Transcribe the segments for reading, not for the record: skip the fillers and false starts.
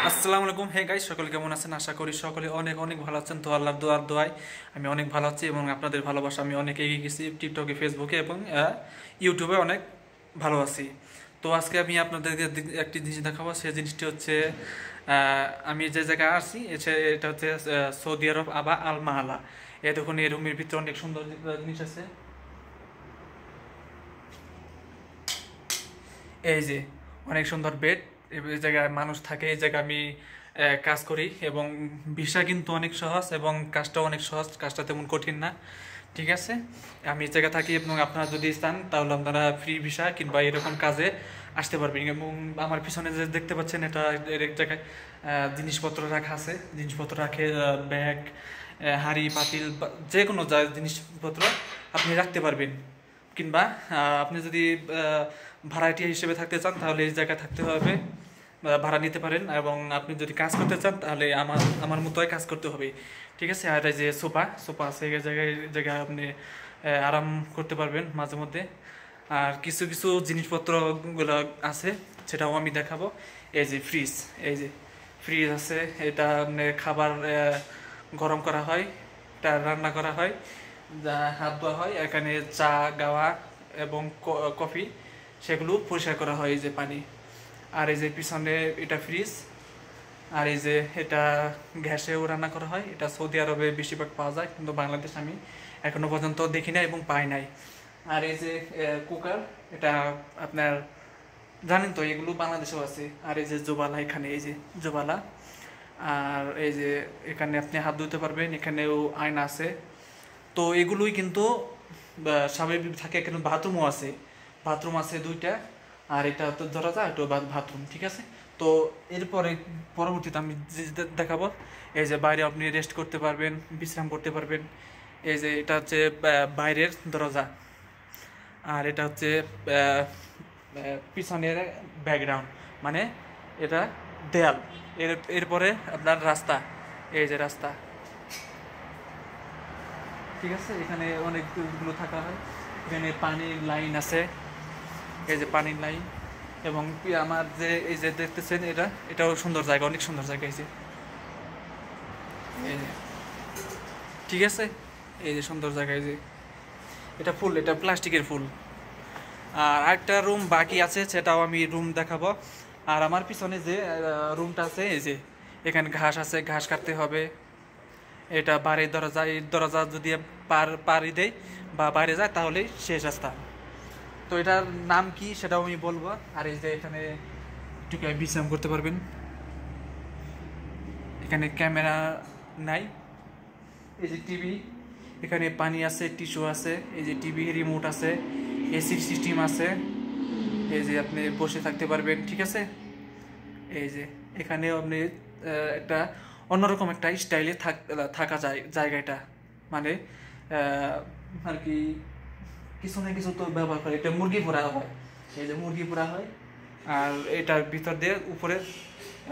আসসালামু আলাইকুম। Hey guys, সকলে কেমন আছেন? আশা করি সকলে অনেক অনেক ভালো আছেন। তো আল্লাহর দোয়ায় আমি অনেক ভালো আছি এবং আপনাদের ভালোবাসা আমি অনেক এগিয়ে গেছি টিকটকে, ফেসবুকে এবং ইউটিউবে অনেক ভালো আছি। তো আজকে আমি আপনাদেরকে একটি জিনিস দেখাবো। সেই জিনিসটি হচ্ছে আমি যে জায়গায় আছি এটা হচ্ছে সৌদি আরব আবা আল মাহালা। এ দেখুন, এই রুমের ভিতরে অনেক সুন্দর জিনিস আছে। এই যে অনেক সুন্দর বেড, এই জায়গায় মানুষ থাকে, এই জায়গায় আমি কাজ করি এবং ভিসা কিন্তু অনেক সহজ এবং কাজটাও অনেক সহজ, কাজটা তেমন কঠিন না। ঠিক আছে, আমি এই জায়গায় থাকি এবং আপনারা যদি চান তাহলে আপনারা ফ্রি ভিসা কিংবা এরকম কাজে আসতে পারবেন। এবং আমার পিছনে যে দেখতে পাচ্ছেন এটা এক জায়গায় জিনিসপত্র রাখা আছে, জিনিসপত্র রাখে, ব্যাগ, হাঁড়ি পাতিল যে কোনো জিনিসপত্র আপনি রাখতে পারবেন। কিংবা আপনি যদি ভাড়াটিয়া হিসেবে থাকতে চান তাহলে এই জায়গায় থাকতে হবে, ভাড়া নিতে পারেন। এবং আপনি যদি কাজ করতে চান তাহলে আমার আমার মতোই কাজ করতে হবে। ঠিক আছে, আর এই যে সোফা সোফা আছে, এই জায়গায় আপনি আরাম করতে পারবেন মাঝে মধ্যে। আর কিছু কিছু জিনিসপত্রগুলো আছে, সেটাও আমি দেখাবো। এই যে ফ্রিজ, এই যে ফ্রিজ আছে, এটা আপনি খাবার গরম করা হয়, এটা রান্না করা হয়, হাত ধোয়া হয়, এখানে চা গাওয়া এবং কফি সেগুলো পরিষ্কার করা হয়, এই যে পানি। আর এই যে পিছনে এটা ফ্রিজ। আর এই যে এটা গ্যাসেও রান্না করা হয়, এটা সৌদি আরবে বেশিরভাগ পাওয়া যায়, কিন্তু বাংলাদেশ আমি এখনো পর্যন্ত দেখি নাই এবং পাই নাই। আর এই যে কুকার, এটা আপনার জানেন তো এগুলো বাংলাদেশেও আছে। আর এই যে জোবালা, এখানে এই যে জোবালা। আর এই যে এখানে আপনি হাত ধুতে পারবেন, এখানেও আয়না আছে। তো এগুলোই কিন্তু স্বাভাবিক থাকে। এখানে বাথরুমও আছে, বাথরুম আছে দুইটা। আর এটা তো ধরা যায় একটু বাথরুম। ঠিক আছে, তো এরপরে পরবর্তীতে আমি যে দেখাবো, এই যে বাইরে আপনি রেস্ট করতে পারবেন, বিশ্রাম করতে পারবেন। এই যে এটা হচ্ছে বাইরের দরজা। আর এটা হচ্ছে পিছনের ব্যাকগ্রাউন্ড, মানে এটা দেয়াল। এরপরে আপনার রাস্তা, এই যে রাস্তা। ঠিক আছে, এখানে অনেকগুলো থাকা হয়। এখানে পানির লাইন আছে, এই যে পানির লাইন। এবং আমার যে এই যে দেখতেছেন এটাও সুন্দর জায়গা, অনেক সুন্দর জায়গা। এই যে ঠিক আছে, এই যে সুন্দর জায়গা। এই যে এটা ফুল, এটা প্লাস্টিকের ফুল। আর আরেকটা রুম বাকি আছে, সেটাও আমি রুম দেখাবো। আর আমার পিছনে যে রুমটা আছে, এই যে এখানে ঘাস আছে, ঘাস কাটতে হবে। এটা বাড়ির দরজা, এই দরজা যদি পাড়ি দেয় বা বাইরে যায় তাহলেই শেষ রাস্তা। তো এটার নাম কি সেটাও আমি বলবো। আর এই যে এখানে একটু বিশ্রাম করতে পারবেন, এখানে ক্যামেরা নাই। এই যে টিভি, এখানে পানি আছে, টিস্যু আছে, এই যে টিভি রিমোট আছে, এসি সিস্টেম আছে। এই যে আপনি বসে থাকতে পারবেন। ঠিক আছে, এই যে এখানেও আপনি একটা অন্যরকম একটা স্টাইলে থাকা যায় জায়গাটা, মানে আর কি কিছু না কিছু তো ব্যবহার করে। এটা মুরগি পোড়া হয়, এই যে মুরগি পোড়া হয়। আর এটার ভিতর দিয়ে উপরে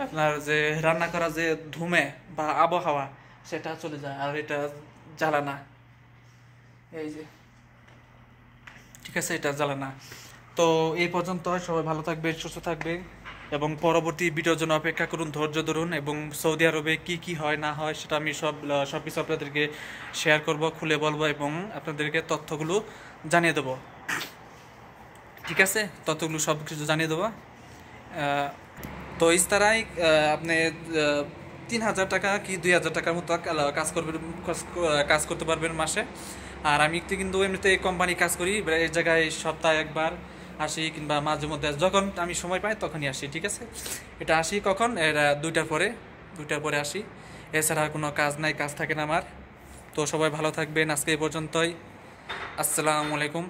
আপনার যে রান্না করা যে ধুমে বা আবহাওয়া সেটা চলে যায়। আর এটা জ্বালানা, এই যে ঠিক আছে, এটা জ্বালানা। তো এই পর্যন্ত, সবাই ভালো থাকবে, সুস্থ থাকবে এবং পরবর্তী ভিডিওর জন্য অপেক্ষা করুন, ধৈর্য ধরুন। এবং সৌদি আরবে কি কি হয় না হয় সেটা আমি সব কিছু আপনাদেরকে শেয়ার করব, খুলে বলবো এবং আপনাদেরকে তথ্যগুলো জানিয়ে দেবো। ঠিক আছে, তথ্যগুলো সব কিছু জানিয়ে দেবো। তো ইস্তারাই আপনি 3,000 টাকা কি 2,000 টাকার মতো কাজ করতে পারবেন মাসে। আর আমি কিন্তু এমনিতে কোম্পানি কাজ করি, এই জায়গায় সপ্তাহে একবার আসি কিংবা মাঝে মধ্যে যখন আমি সময় পাই তখনই আসি। ঠিক আছে, এটা আসি কখন, এরা 2টার পরে আসি। এছাড়া কোনো কাজ নাই, কাজ থাকে না আমার। তো সবাই ভালো থাকবেন, আজকে এই পর্যন্তই। আসসালামু আলাইকুম।